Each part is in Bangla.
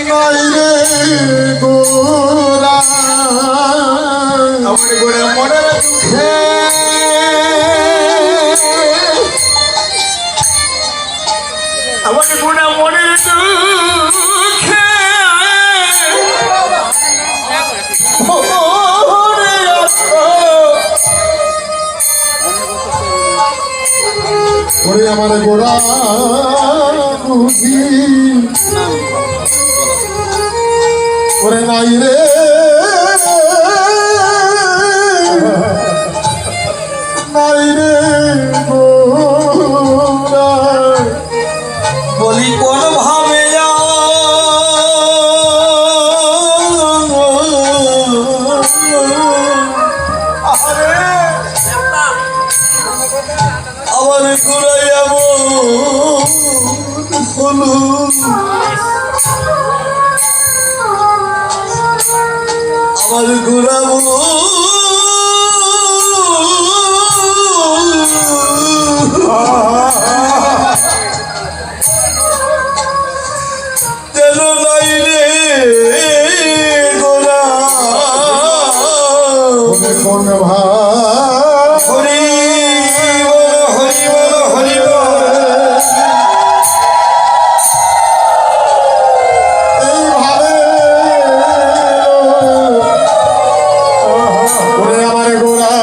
বাইরে গোরা আমার গোড়া মনের দুঃখে আমার গোড়া মনের দুঃখে ওরে আমার গোড়া বুঝি ওরে নাই রে নাই রে গোড়া বলি কোন ভাবে আমার গোড়াই এমন হলো আমার গোড়াবো যেন নাই রে গোড়া কোন ভাই হরি বল হরি বল হরি বল এইভাবে ওরে আমার গোড়া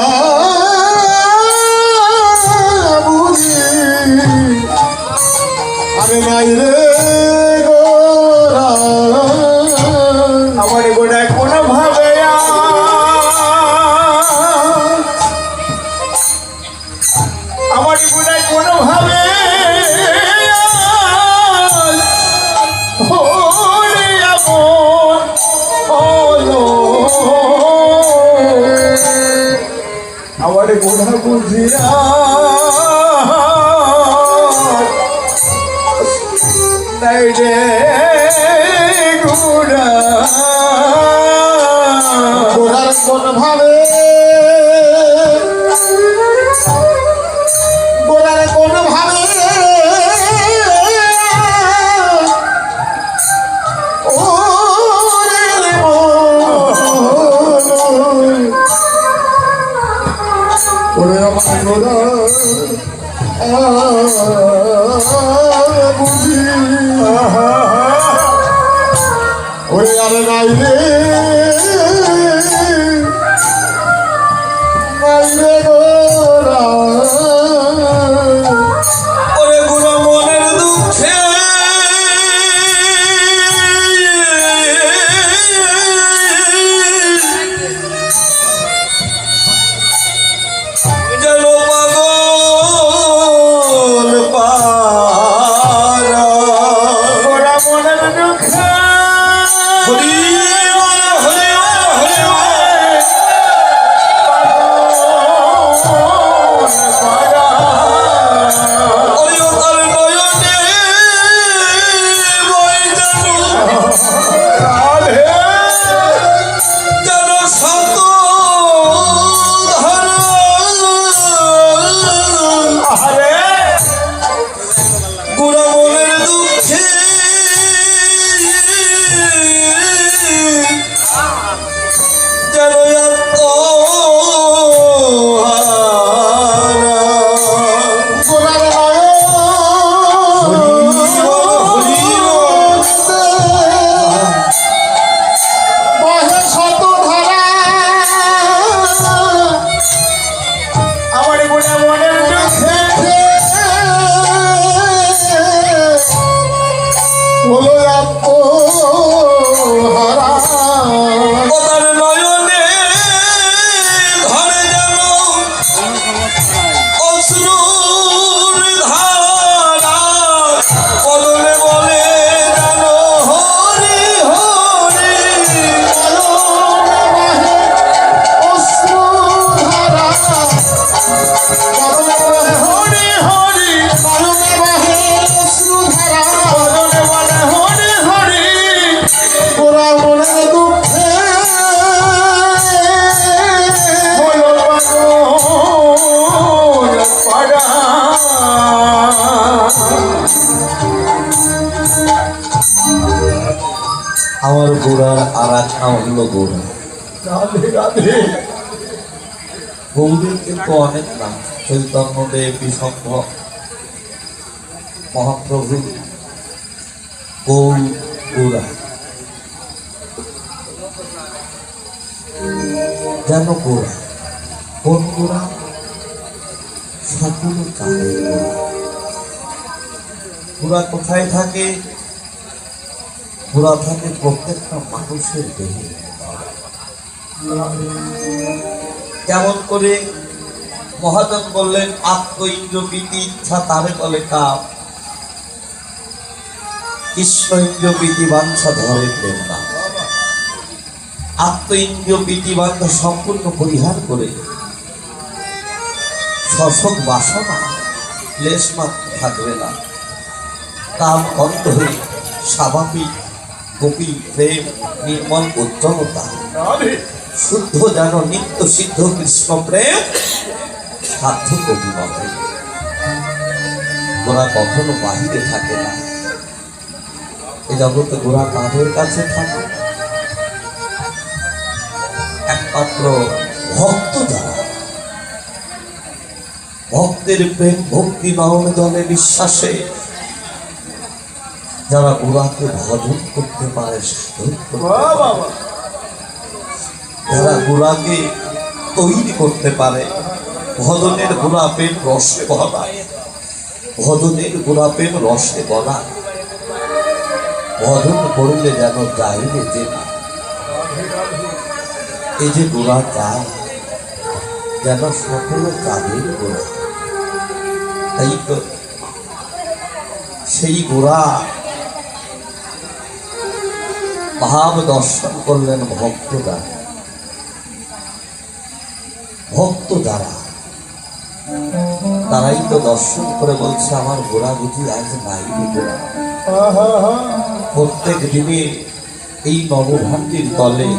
বুঝি আমি নাই রে গোড়া আমার গোড়া কোন ভাবে আমার গোড়া কোন ভাবে ওরে এমন হলো আমার গোড়া বুঝিয়া নাই রে গোড়া গোড়ার কোন ভাবে গোড়ার কোন ভাবে ওরে ওরে আমার গোড়া বুঝি ওরে আরে নাই রে নাই রে গোরা ওরে গুরু মনের দুঃখে যেন পাগল পারা ওরা মনের দুঃখে হরি বল হরি বল হরি আমার গোড়ার আর এক নাম হলো গোড়া। রাধে রাধে গৌরীর কিন্তু অনেক নাম, চৈতন্যদেব, বিশম্ভর, মহাপ্রভু, গৌর, গোড়া। যেন গোড়া, কোন গোড়া? সকল কালের গোড়া। গোড়া কোথায় থাকে? গোড়া থাকে প্রত্যেকটা মানুষের দেহে। কেমন করে? মহাজন বললেন আত্ম ইন্দ্র প্রীতি ইচ্ছা তারে বলে কাম, কৃষ্ণ ইন্দ্র প্রীতি বাঞ্ছা ধরে প্রেম না। আত্ম ইন্দ্র প্রীতি বাঞ্ছা সম্পূর্ণ পরিহার করে শশক বাসনা লেশ মাত্র থাকবে না। কাম অন্ত হয়ে স্বাভাবিক গোপী প্রেম নির্মল উজ্জ্বলতা শুদ্ধ যেন নিত্য সিদ্ধ কৃষ্ণ প্রেম সাধ্য কবি বলে। গোড়া কখনো বাহিরে থাকে না, এ জগতে গোড়া কাঁধের কাছে থাকে। একমাত্র ভক্ত যারা, ভক্তের প্রেম ভক্তি নয়ন জলে বিশ্বাসে যারা গোড়াকে ভজন করতে পারে, যারা গোড়াকে তৈরি করতে পারে, ভজনের গোড়া প্রেম রসে বলায়, ভজনের গোড়া প্রেম রসে বলায়, ভজন করলে যেন যাইবে যে না। এই যে গোড়া চায় যেন সকল কাজের গোড়া। তাই তো সেই গোড়া ভাব দর্শন করলেন ভক্ত দ্বারা। ভক্ত যারা, তারাই তো দর্শন করে বলছে আমার গোড়া বুঝি আজ নাই গোড়া। প্রত্যেক দিনে এই নবভান্তির তলে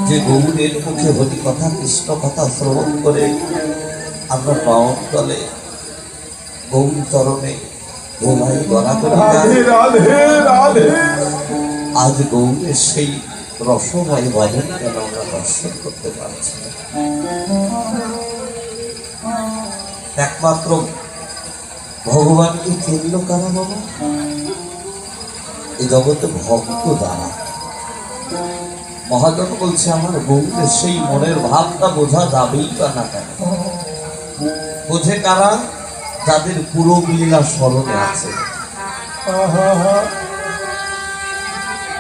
যে গৌরের মুখে হরি কথা কৃষ্ণ কথা শ্রবণ করে আমরা নয়ন তলে গৌর চরণে গোলাই গড়া করে আজ গৌরের সেই রসময় ভজন যেন আমরা দর্শন করতে পারছি। একমাত্র ভগবানকে চিনল কারা বাবা? এই জগতে ভক্ত দ্বারা। মহাজন বলছে আমার গৌরের সেই মনের ভাবটা বোঝা যাবেই বা না কেন? বোঝে কারা? যাদের পুরো লীলা স্মরণে আছে,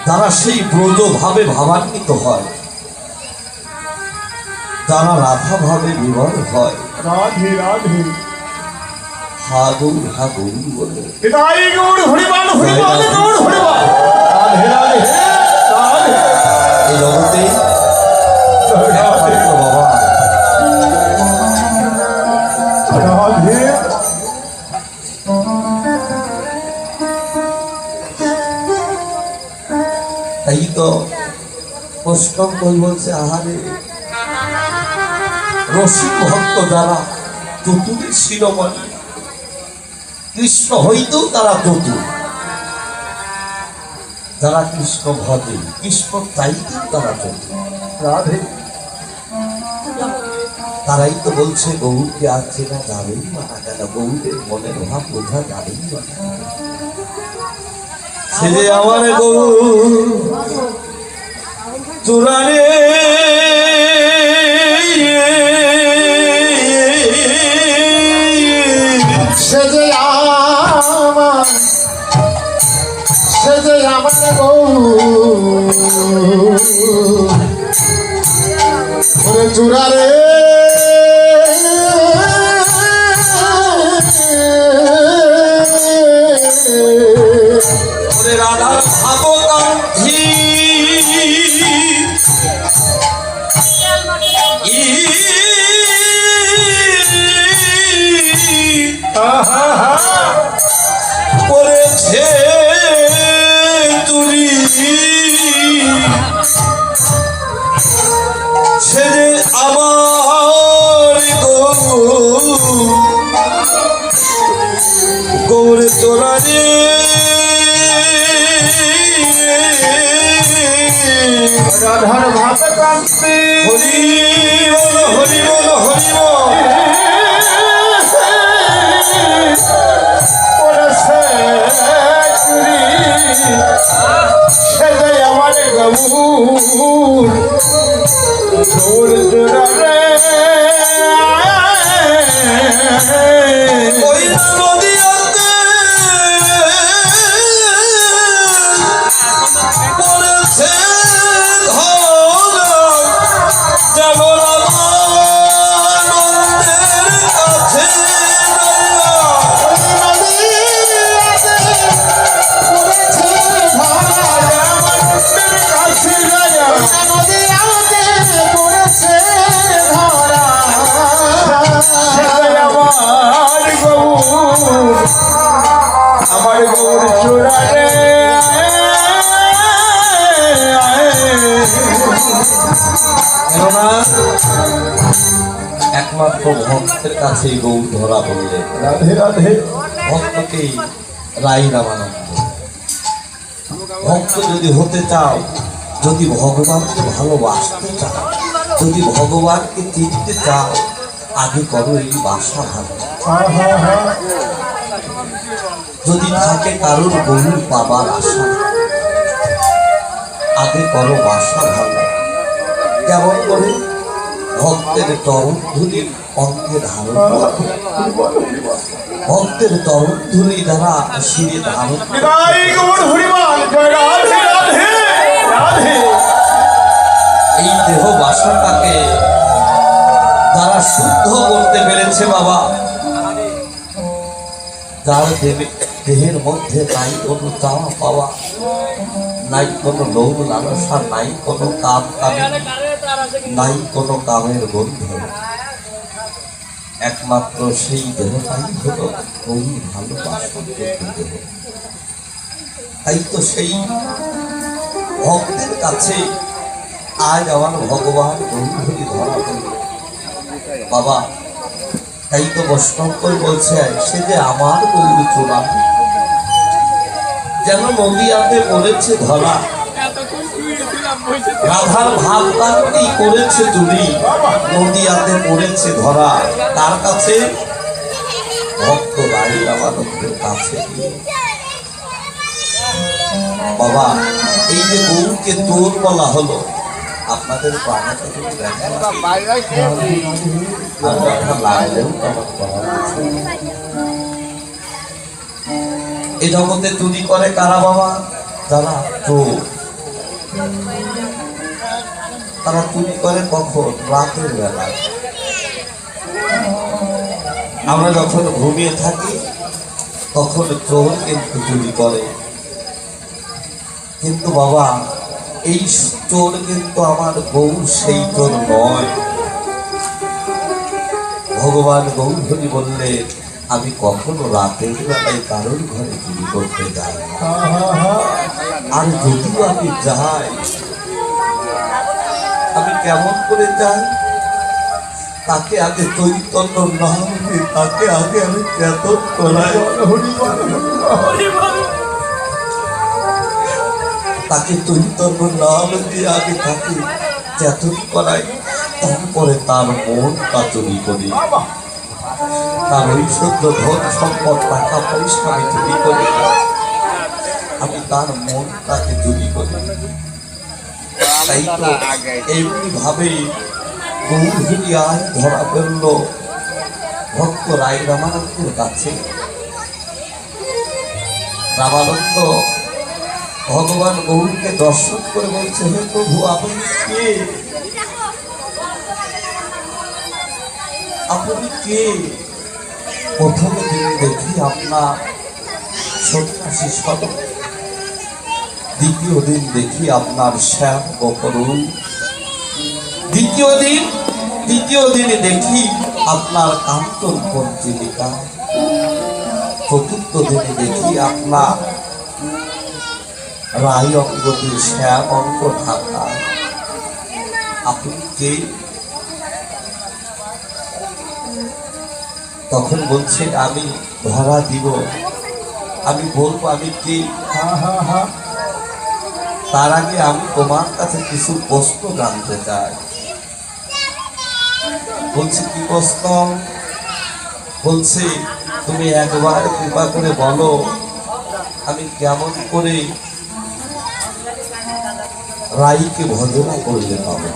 তারা সেই ব্রজ ভাবে ভাবান্বিত হয়, তারা রাধা ভাবে বিবর হয়। রাধে রাধে হা গৌর হা গৌরী বলে হৃদয় গৌর হরিবাল হরিবাল গৌর হরিবাল রাধে রাধে রাধে। এই জগতে একমাত্র বাবা রাধে তাই তো অষ্টম কই বলছে আহারে রসিক ভক্ত যারা চতুরের শিরোমণি, কৃষ্ণ হইতেও তারা চতুর। যারা কৃষ্ণ ভজে, কৃষ্ণ চাইতেও তারা চতুর। রাধে তারাই তো বলছে গৌরকে আর চেনা যাবেই না কেন, গৌরের মনের ভাব বোঝা যাবেই না। সে যে আমার গৌর চূড়ারে সে যে আমার, সে যে আমার গৌর চূড়ারে রাধা ভাবকান্তি করেছে তুলি সে যে আমার গৌর তোরা রে রাধার ভাত কান্তি হরি বল হরি বল হরি বল। পড়েছে চুরি সেজে আমার গবুর চোর জোড়ারে ওই নদীতে পড়েছে ধরা, যাব রামানন্দের কাছে আমার গৌর চূড়ারে কেননা একমাত্র ভক্তের কাছেই গৌর ধরা বললেন। রাধে রাধে ভক্তকেই রাই রামানন্দ। ভক্ত যদি হতে চাও, যদি ভগবানকে ভালোবাসতে চাও, যদি ভগবানকে চিনতে চাও, আগে করো এই বাসা ভালো। যদি থাকে কারোর গরুর পাবার আশা, আগে করো বাসা ভালো। কেমন করে? ভক্তের চরণ ধুলি অঙ্গে ধারণ করো। ভক্তের চরণ ধুলি যারা শিরে ধারণ করে, জয় গৌর হরিবল জয় রাধে রাধে রাধে এই দেহ বাসাটাকে যারা শুদ্ধ করতে পেরেছে বাবা, যার দেহের মধ্যে নাই কোনো চাওয়া পাওয়া, নাই কোনো লোভ লালসা, নাই কোনো কাম কামি, নাই কোনো কামের গন্ধ, একমাত্র সেই দেহটাই হলো ওই ভালোবাসার দেহ। তাই তো সেই ভক্তের কাছে আজ আমার ভগবান গৌরী ধরা পড়ল বাবা। তাই তো বৈষ্ণবকর বলছে সে যে আমার গৌর চূড়া, যেন নদিয়াতে পড়েছে ধরা, রাধার ভাব কান্তি করেছে চুরি, নদিয়াতে পড়েছে ধরা। তার কাছে? ভক্ত রাই রামানন্দের কাছে। বাবা এই যে গৌরকে তোর বলা হলো, আপনাদের বানাতে যদি দেখেন আর কথা লাগলেও আমার করার কিছু নেই। এই জগতে চুরি করে কারা বাবা? যারা চোর। তারা চুরি করে কখন? রাতের বেলায়। আমরা যখন ঘুমিয়ে থাকি তখন চোর কিন্তু চুরি করে। কিন্তু বাবা এই চোর কিন্তু আমার গৌর সেই চোর নয়। ভগবান গৌর হরি বললে আমি কখনো রাতের বেলায় কারোর ঘরে চুরি করতে যাই না। আর যদিও আমি যাই, আমি কেমন করে যাই? তাকে আগে চৈতন্য না হলে তাকে আগে আমি চেতন করাই। তাকে চৈতন্য না হলে আগে তাকে চেতন করাই, তারপরে তার মনটা চুরি করি। তার ঐশ্বর্য ধন সম্পদ টাকা পয়সা আমি চুরি করি, আমি তার মনটাকে চুরি করি। তাই তো এমনি ভাবে গৌরী আয় ধরা পড়ল ভক্ত রাই রামানন্দের কাছে। রামানন্দ ভগবান গৌরীকে দর্শন করে বলছে, হে প্রভু আপনি কে? আপনি কে? প্রথমে দিন দেখি আপনার সন্ন্যাসী স্বরূপ, দ্বিতীয় দিন দেখি আপনার শ্যাম বকরূপ, দ্বিতীয় দিনে দেখি আপনার কান্তর পঞ্চলিকা, চতুর্থ দিনে দেখি আপনার রায় অঙ্গদের শ্যাম অঙ্গ ঢাকা। আপনি কে? তখন বলছে আমি ধরা দিব, আমি বলবো আমি কে। তার আগে আমি তোমার কাছে কিছু প্রশ্ন জানতে চাই। বলছি কি প্রশ্ন? বলছি তুমি একবার কৃপা করে বলো আমি কেমন করে রাইকে ভজনা করলে পাবো?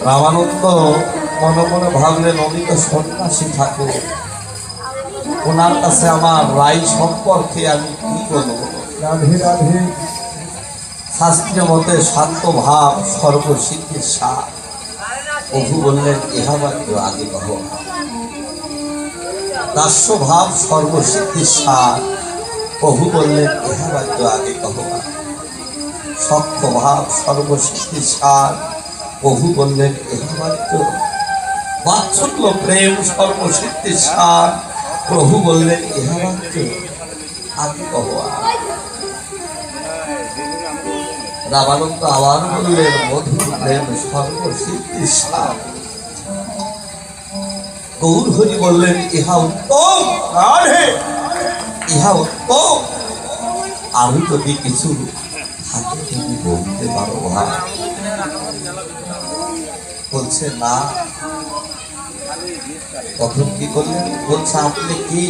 রামানন্দ মনে মনে ভাবলেন উনি তো সন্ন্যাসী ঠাকুর, ওনার কাছে আমার রাই সম্পর্কে আমি কি বলবো? রাধে রাধে। শাস্ত্রীয় মতে শান্ত ভাব সর্বসিদ্ধির সার। প্রভু বললেন ইহা মাত্র আগে কহ। দাস্য ভাব সর্বসিদ্ধির সার। প্রভু বললেন ইহা মাত্র আগে কহ। সক্ষ ভাব সর্বসিদ্ধির সার। প্রভু বললেন ইহা মাত্র। বাৎসল্য প্রেম সর্বসিদ্ধির সার। প্রভু বললেন ইহা মাত্র আগে কহ। রামানন্দ আবার বললেন মধুর প্রেম সর্বসিদ্ধির সার। গৌর হরি বললেন ইহা উত্তম। রাধে। ইহা উত্তম। আমি যদি কিছু হাতে তুমি বলতে পারো ভাই। বলছে না। তখন কি করলেন? বলছে আপনি কি?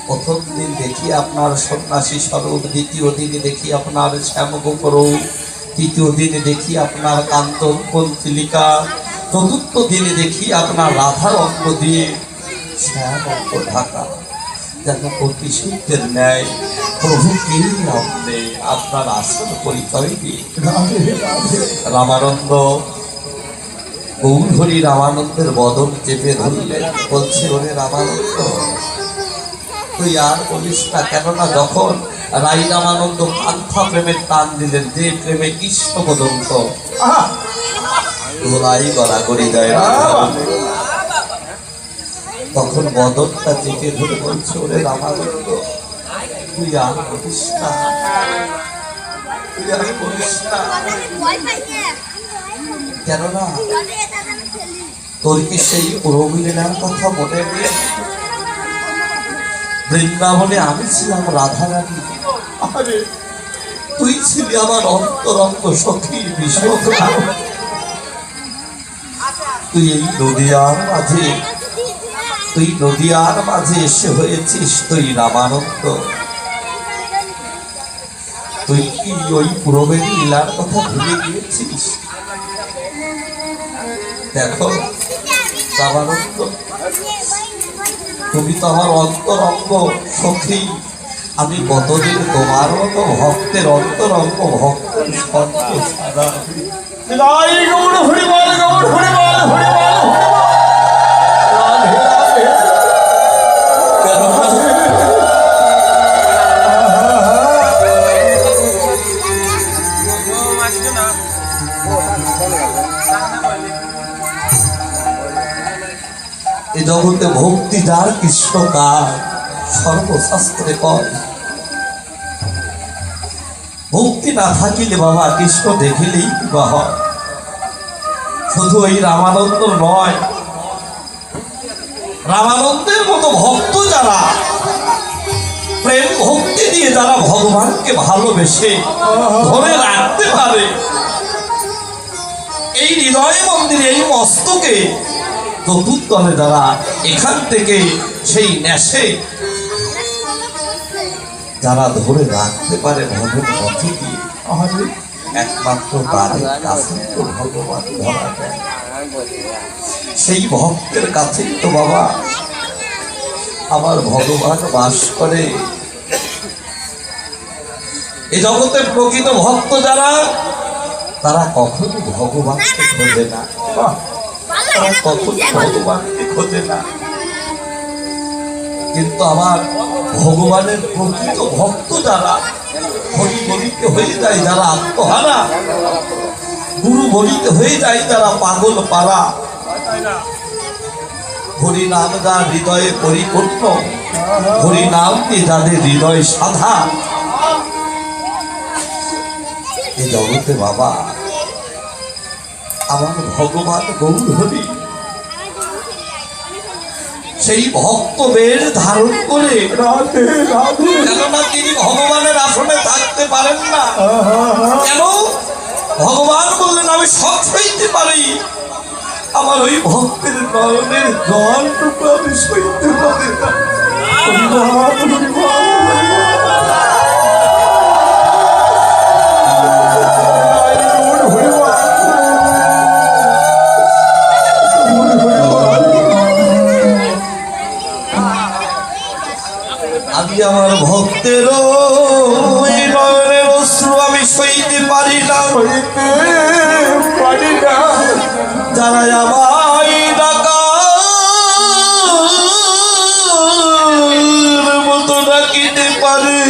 প্রথম দিন দেখি আপনার সন্ন্যাসী স্বরূপ, দ্বিতীয় দিনে দেখি আপনার শ্যামগোপরূপ, তৃতীয় দিনে দেখি আপনার কান্তন চিলিকা, চতুর্থ দিনে দেখি আপনার রাধার অঙ্গ দিয়ে শ্যাম অঙ্গ ঢাকা, যেন প্রতিশিদ্ধের ন্যায়। প্রভু কে আপনি? আপনার আসল পরিচয় দিয়ে। রাধে রাধে। রামানন্দ গৌর হরি রামানন্দের বদন চেপে ধরলেন। বলছে ওরে রামানন্দ তুই আর বলিস না, কেননা যখন রাই রামানন্দ পান্থা প্রেমের টান দিলেন, যে প্রেমে কৃষ্ণ পর্যন্ত আহা। ধোলাই গলা করে যায়, তখন বদনটা চেপে ধরে বলছে ওরে রামানন্দ তুই আর বলিস না, তুই আর বলিস না। কেননা তোর কি সেই প্রভুলীলার কথা মনে নেই? বৃন্দাবনে আমি ছিলাম রাধা রানী, আরে তুই ছিলি আমার অন্তরঙ্গ সখী বিশ্বখা। তুই এই নদিয়ার মাঝে, তুই নদিয়ার মাঝে এসে হয়েছিস তুই রামানন্দ। তুই কি ওই পূর্বের লীলার কথা ভুলে গিয়েছিস? দেখো রামানন্দ, তুমি তো আমার অন্তরঙ্গ সখী। আমি কতদিন তোমার মতো ভক্তের অন্তরঙ্গ ভক্তের সত্য সারা। রাই গৌর হরিবল, গৌর হরিবল, হরিবল, হরিবল। রাধে রাধে। এ জগতে ভক্তি যার কৃষ্ণ কার, সর্বশাস্ত্রে কয়। ভক্তি না থাকিলে বাবা কৃষ্ণ দেখিলেই বা হয়। শুধু এই রামানন্দ নয়, রামানন্দের মতো ভক্ত যারা প্রেম ভক্তি দিয়ে যারা ভগবানকে ভালোবেসে ধরে রাখতে পারে, এই হৃদয় মন্দিরে এই মস্তকে চতুর্দলে যারা এখান থেকে সেই নেশে যারা ধরে রাখতে পারে ভগবান পথে দিয়ে, আরে একমাত্র তাদের কাছে তো ভগবান ধরা দেয়। সেই ভক্তের কাছেই তো বাবা আমার ভগবান বাস করে। এই জগতের প্রকৃত ভক্ত যারা, তারা কখনো ভগবানকে খোঁজে না, তারা কখনো ভগবানকে খোঁজে না। কিন্তু আমার ভগবানের প্রকৃত ভক্ত যারা, হরি বলিতে হয়ে যায় যারা আত্মহারা, গুরু বলিতে হয়ে যায় যারা পাগল পারা, হরি নাম যার হৃদয়ে পরিপূর্ণ, হরি নাম দিয়ে যাদের হৃদয় সাধা, এই জগতে বাবা আমার ভগবান গৌর হরি সেই ভক্ত বেশ ধারণ করে। রাধে রাধে। কেননা তিনি ভগবানের আসনে থাকতে পারেন না? কেন? ভগবান বললেন আমি সব সইতে পারি, আমার ওই ভক্তের নয়নের জলটুকু আমি সইতে পারি না। আমি আমার ভক্তের ওই নয়নের অশ্রু আমি সইতে পারি না, যারা আমায় ডাকার মতো ডাকিতে পারে,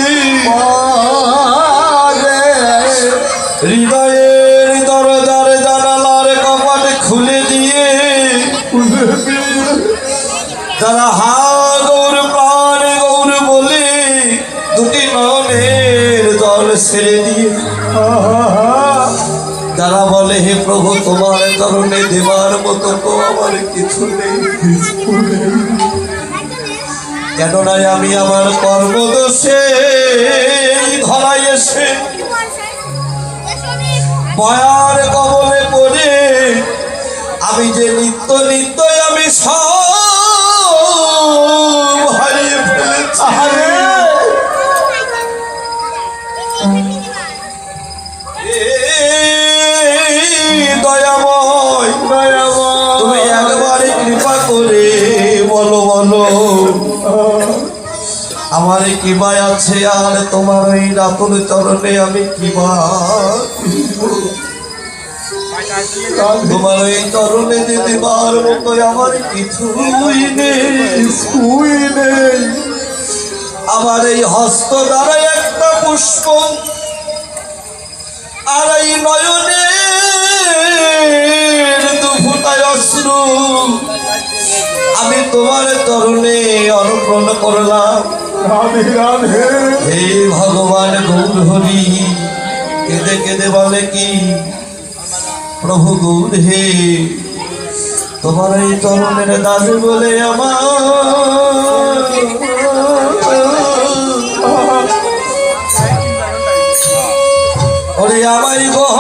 হৃদয়ের দরজার জানালার কপাট খুলে দিয়ে যারা হা গৌর প্রাণ গৌর বলে দুটি নয়নের জল ছেড়ে দিয়ে যারা বলে হে প্রভু তোমার চরণে দেবার মতো তো আমার কিছু নেই, কেননা আমি আমার কর্মদোষে ধরাই এসে মায়ার কবলে পড়ে আমি যে নিত্য নিত্যই আমি সব হারিয়ে ফেলেছি। দয়াময় তুমি একবারে কৃপা করে বলো বলো আমার কি ভাই আছে আর তোমার এই রাতুল চরণে আমি কি তোমার এই চরণে যে দেবার মতো আমার কিছুই নেই, আমার এই হস্ত দ্বারা একটা পুষ্প আর এই নয়নে দুফুটায় অশ্রু আমি তোমার চরণে অর্পণ করলাম। হে ভগবান গৌর হরি কেঁদে কেঁদে বলে কি প্রভু গৌর হে তোমার এই চরণের দাস বলে আমার ওরে আমায় গহ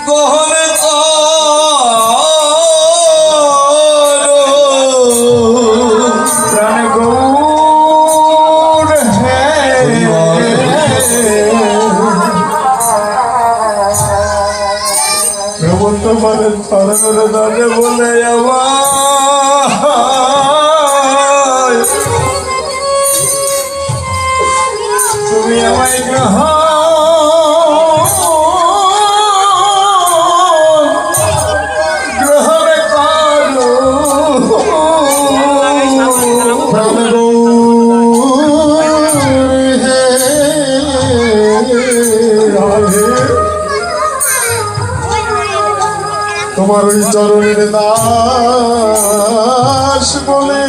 গহন প্রাণ গৌর হে প্রভু তোমার চরণের দাস বলে আমার তুমি আমায় গ্রহণ তোমার ওই চরণের দাস বলে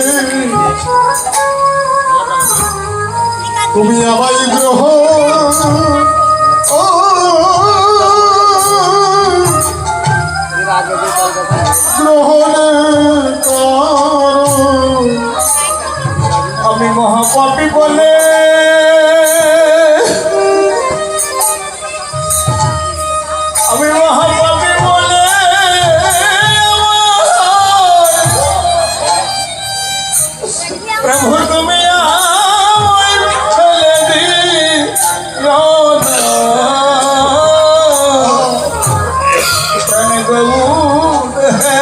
তুমি আমায় গ্রহণ করো। আমি মহাপাপী বলে আমি মহাপাপী বলে প্রভু তুমি আমায় ফেলে দিও না। প্রাণ গৌর হে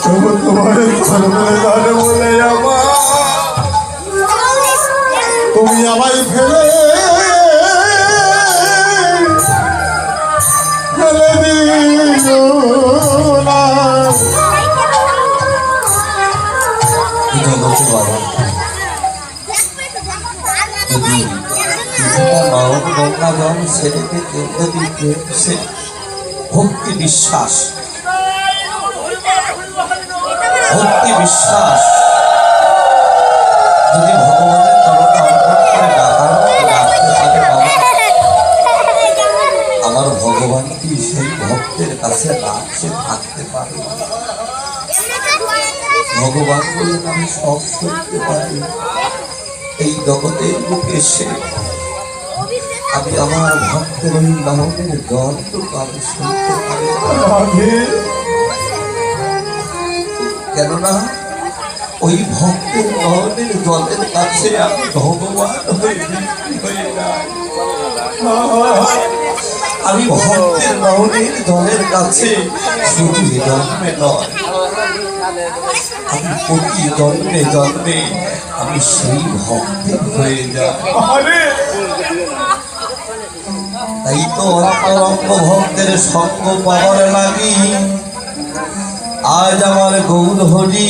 প্রভু তোমার চরণে দান বলে আমার তুমি আমায় ফেলে দিও না। ভক্তি বিশ্বাস যদি ভগবানের চরণে অর্পণ করে ডাকার মতো ডাকতে পারে বাবা, আমার ভগবান কি সেই ভক্তের কাছে না সে থাকতে পারি, ভগবান বললেন আমি সব শুনতে পারি। এই জগতের বুকে এসে আমি আমার ভক্তের ওই নামের গল্প আমি শুনতে পারি না। রাধে কেননা ওই ভক্তের নামের জলের কাছে আমি ভগবান হয়ে বিক্রি হয়ে যাই। আমি ভক্তের নামের জলের কাছে শুধু এ জন্মে নয়, আমি প্রতি জন্মে জন্মে আমি সেই ভক্তের হয়ে যাই। আরে তাই তো অন্তরঙ্গ ভক্তের সঙ্গ পাওয়ার লাগি আজ আমার গৌর হরি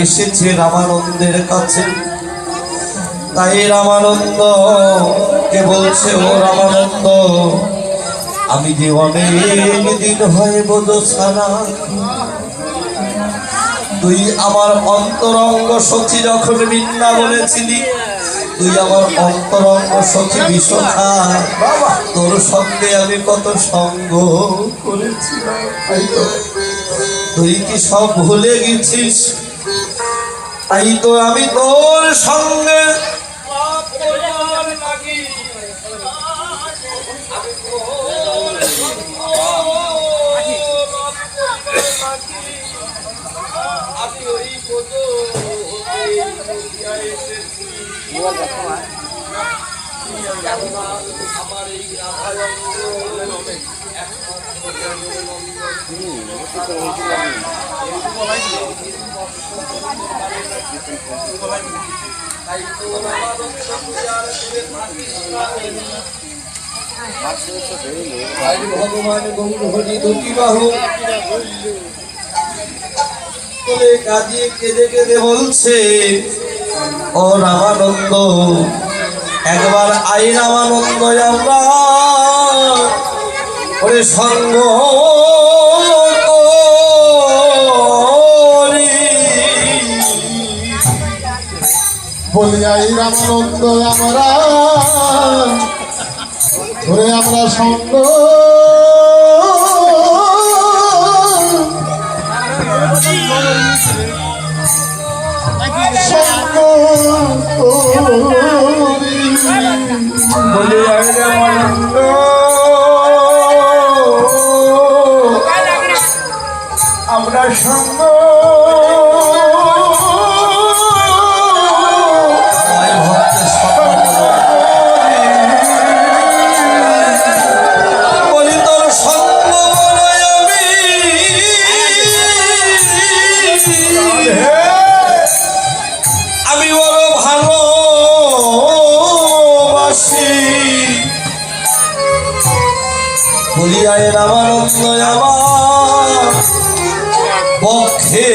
এসেছে রামানন্দের কাছে। তাই রামানন্দ কে বলছে, ও রামানন্দ, আমি যে অনেক দিন হয়ে বোধ ছাড়া, তুই আমার অন্তরঙ্গ সখী যখন বৃন্দা বলেছিলি, তুই আমার অন্তরঙ্গ সখী বিশ্বখা, তোর সঙ্গে আমি কত সঙ্গ করেছিলাম। তাই তো তুই কি সব ভুলে গেছিস? তাই তো আমি তোর সঙ্গে ভগবান গৌর হরি দুটি বাহু বলে কাঁদিয়ে কেঁদে কেঁদে বলছে, ও রামানন্দ, একবার আই রামানন্দ, আমরা ওরে সঙ্গ বলি আই রামানন্দ, আমরা ধরে আমরা সঙ্গ বলি আই রামানন্দ, আমরা সঙ্গ বলিয়ায় রামানন্দ আমার পক্ষে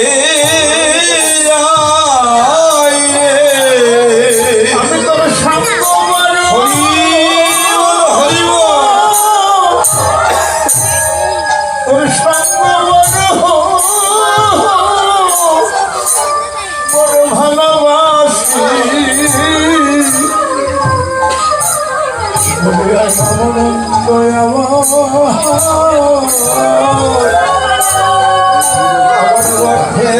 আমি তোর সঙ্গ তোর সঙ্গ বড় ভালোবাসি। রামানন্দ আমার পক্ষে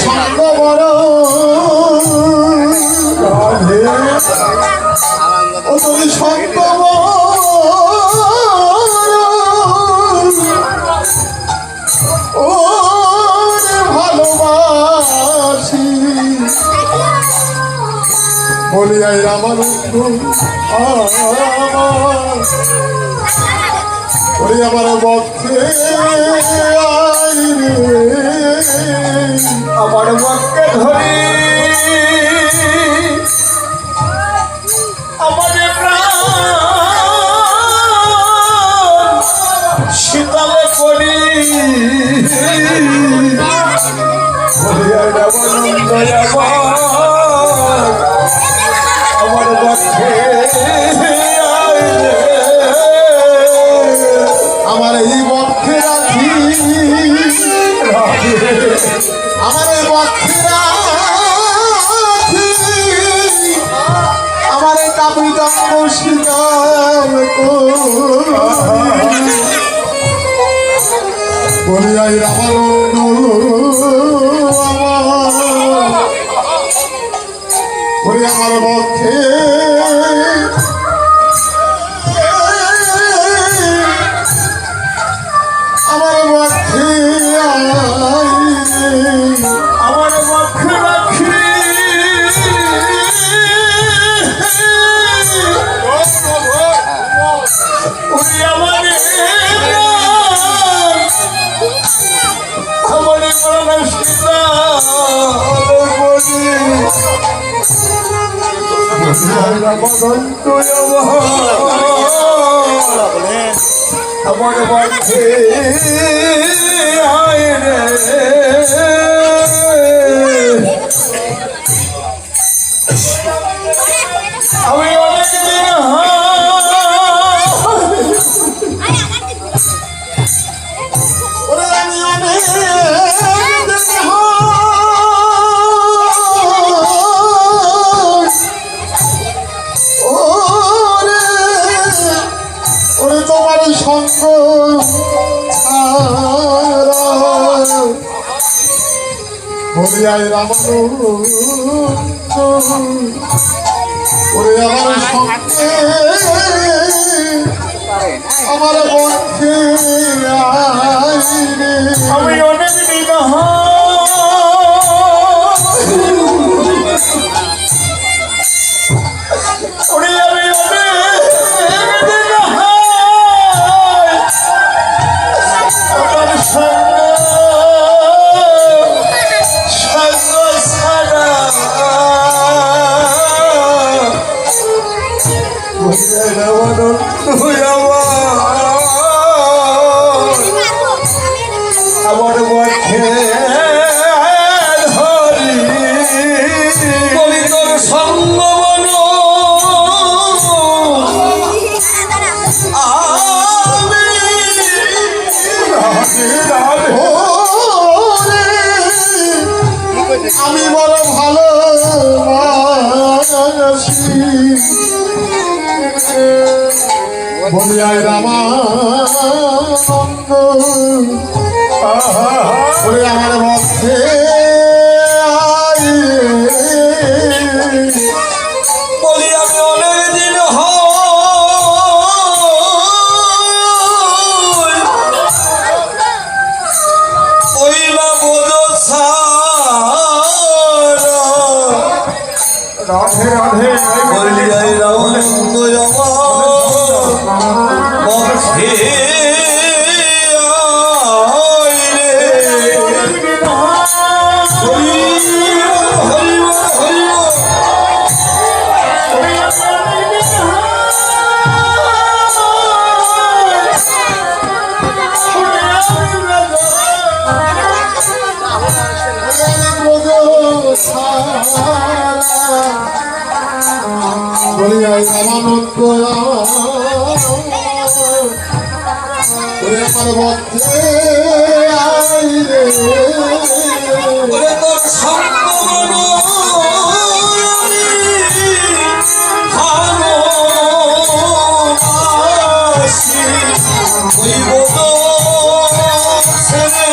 সঙ্গ বড় রাধে, ও তুমি সঙ্গ ও ভালোবাসি। বলি আই রামানন্দ, ওরে আমার পক্ষে আই রে, আমার পক্ষে ধরি আমার প্রাণ শীতলে করি। বলি আই রামানন্দ, আমার পক্ষে আমার এই পক্ষে রাখি, আমার এই পক্ষে রাখি, আমার বলিয়াই রামানন্দ ওরে আমার পক্ষে আমার পক্ষে আমার পক্ষে রাখি ওরে আমার আমার সীতা রামদন্ত আমার পক্ষে আয় রে আমি অনেক দিন ওরে আমি অনেক ওরে তোমার সঙ্গ বলিয়াই রামানন্দ ওরে আমার সঙ্গে আমার পক্ষে আইরে আমি অনেক দিন ওরে আমি অনেক দিন আমার সঙ্গ ছাড়া আমার পক্ষে ধরি বলি তোর সঙ্গ বলো আমি রাধে রাধে আমি বড় ভালো বলিয়াই রামানন্দ ওরে আমার পক্ষে বলি আমি অনেক দিন ওই না বোধ রাধে রাধে বলিয়াই রামানন্দ আমার পক্ষে বলিয়াই রামানন্দ ওরে আমার পক্ষে আইরে ওরে তোর সঙ্গ বলো ভালোবাসি ওই বোধ ছেড়ে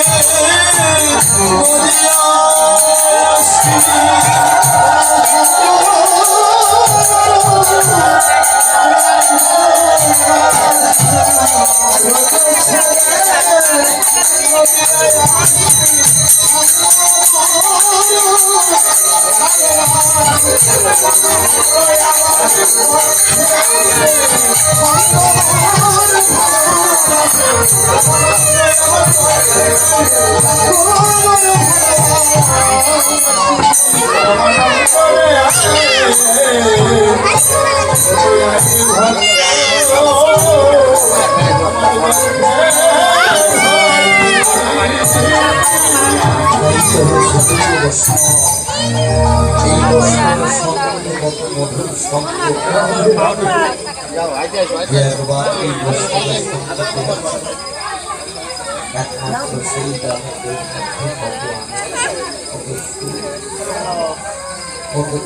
মরিয়াসি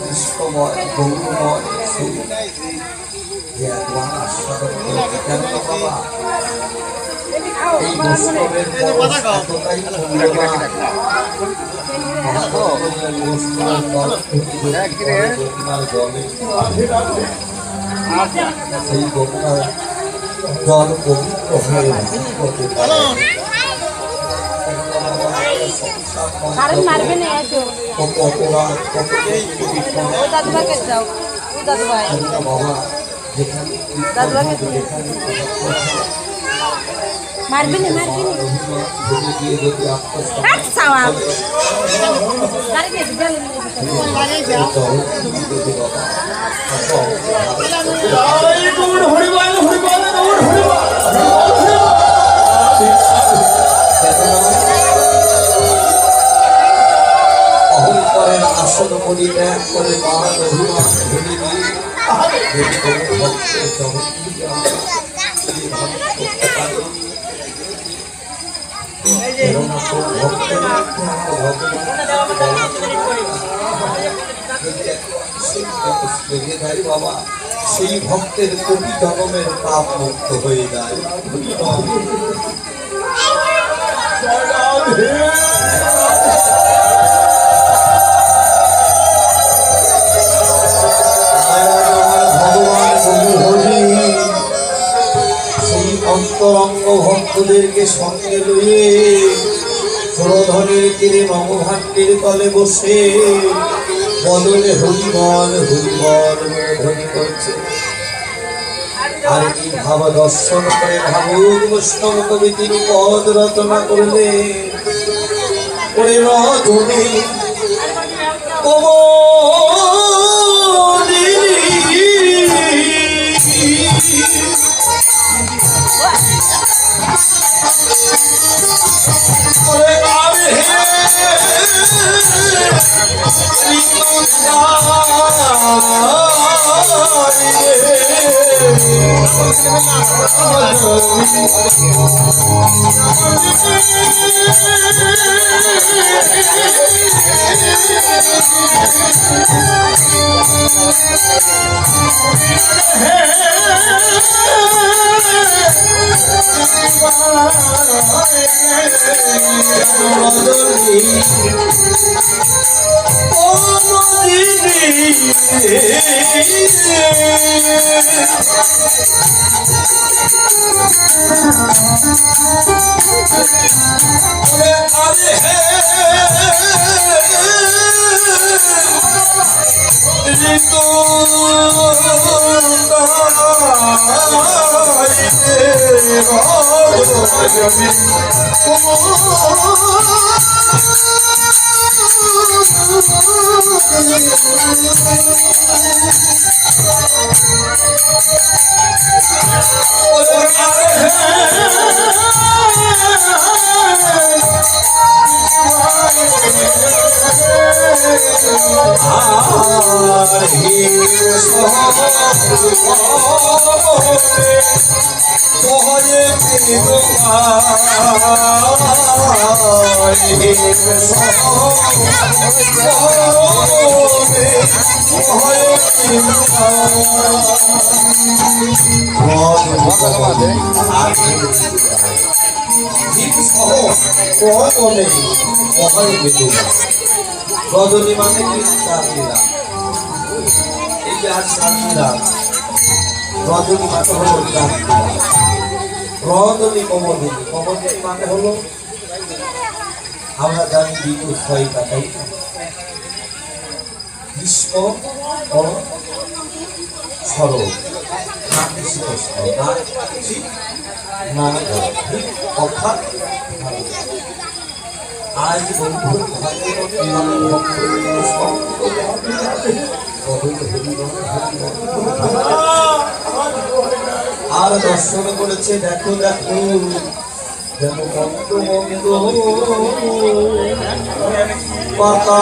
কৃষ্ণময় গৌরময় যে একবার আস্বাদন করেছে কেন বাবা এই বৈষ্ণবের পরশ এতটাই সেই গঙ্গার জল পবিত্র হয়ে কারণ মারবে না এত কত অপরাধ কত ও দাদুভাইকে যাও ও দাদুভাই বাবা যেখানে দাদুভাইকে যেখানে মারবে না ভেঙে গিয়ে যদি আত্মসমর্পণ কাট সাওয়া গাড়ি কে দিল জয় গৌর হরিবল হরিবল গৌর হরিবল অহংকারের আসন মনি ত্যাগ করে মান অভিমান ভুলে দিয়ে যদি কোনো ভক্তের জগৎ বাবা সেই ভক্তের কোটি জন্মের পাপ মুক্ত হয়ে যায় সেই অন্তরঙ্গ ভক্তদেরকে সঙ্গে লইয়ে সুরধনের তীরে নবভাণ্ডের তলে বসে বদলে হরিবল হরিবল ধ্বনি করছে। আর এই ভাব দর্শন করে ভাবুক বৈষ্ণব কবি তিনি পদ রচনা করলে ওরে রজনী রজনী মানে কি চাঁদনীরা এই যে আজ চাঁদনীরা রজনী মানে হলো চাঁদনীরা রজনী কমলিনী কমলিনী মানে হলো আমরা জানি ঋতু ছয়টা তাই না গ্রীষ্ম শরৎ নাতিশীতোষ্ণ না শীত না অর্থাৎ আজ বন্ধুর আর দর্শন করেছে দেখো দেখো যেন পাতা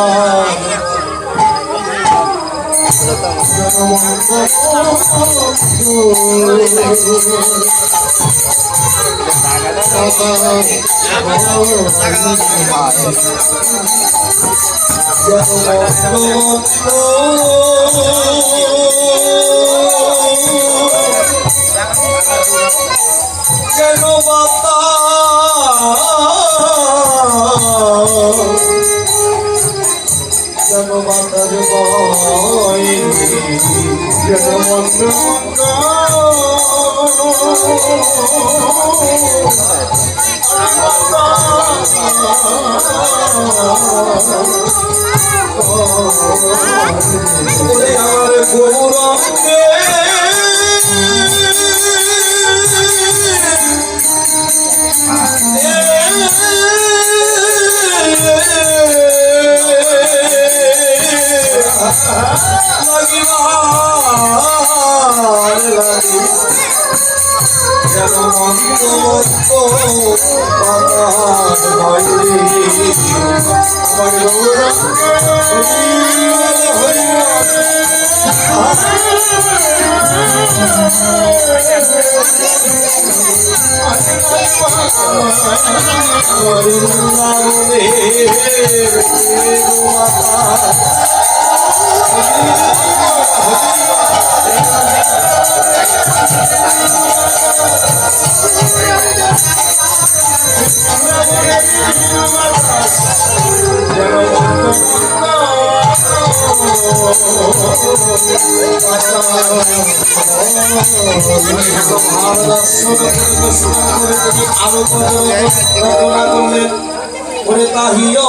যেন বাতাস বয় যেন মন্দ ওরে আমার গৌরঙ্গে যেন মন্দ মন্দ বাতাস বয় আমার ওরে তাহিও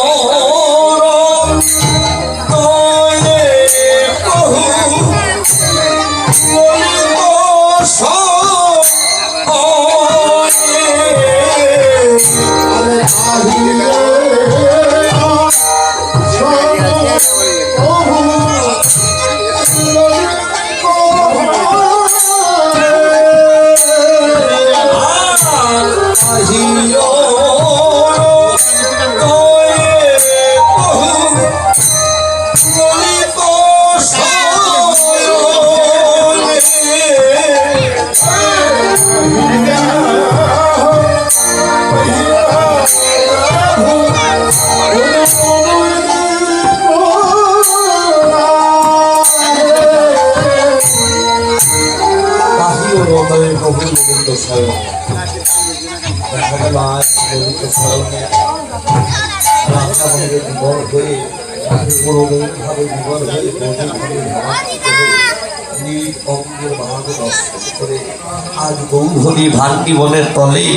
আজ গৌধরী ভান্ডি বনের তলে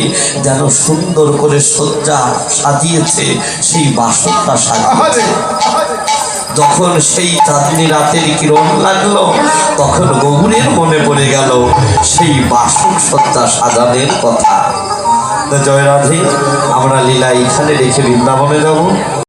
যেন সুন্দর করে সজ্জা সাজিয়েছে সেই বাসনটা সাজিয়েছে। যখন সেই চাঁদনি রাতের কিরণ লাগলো তখন গৌরের মনে পড়ে গেল সেই বাসন সজ্জা সাজানের কথা। জয় রাধে। আমরা লীলা এখানে রেখে বৃন্দাবনে যাব।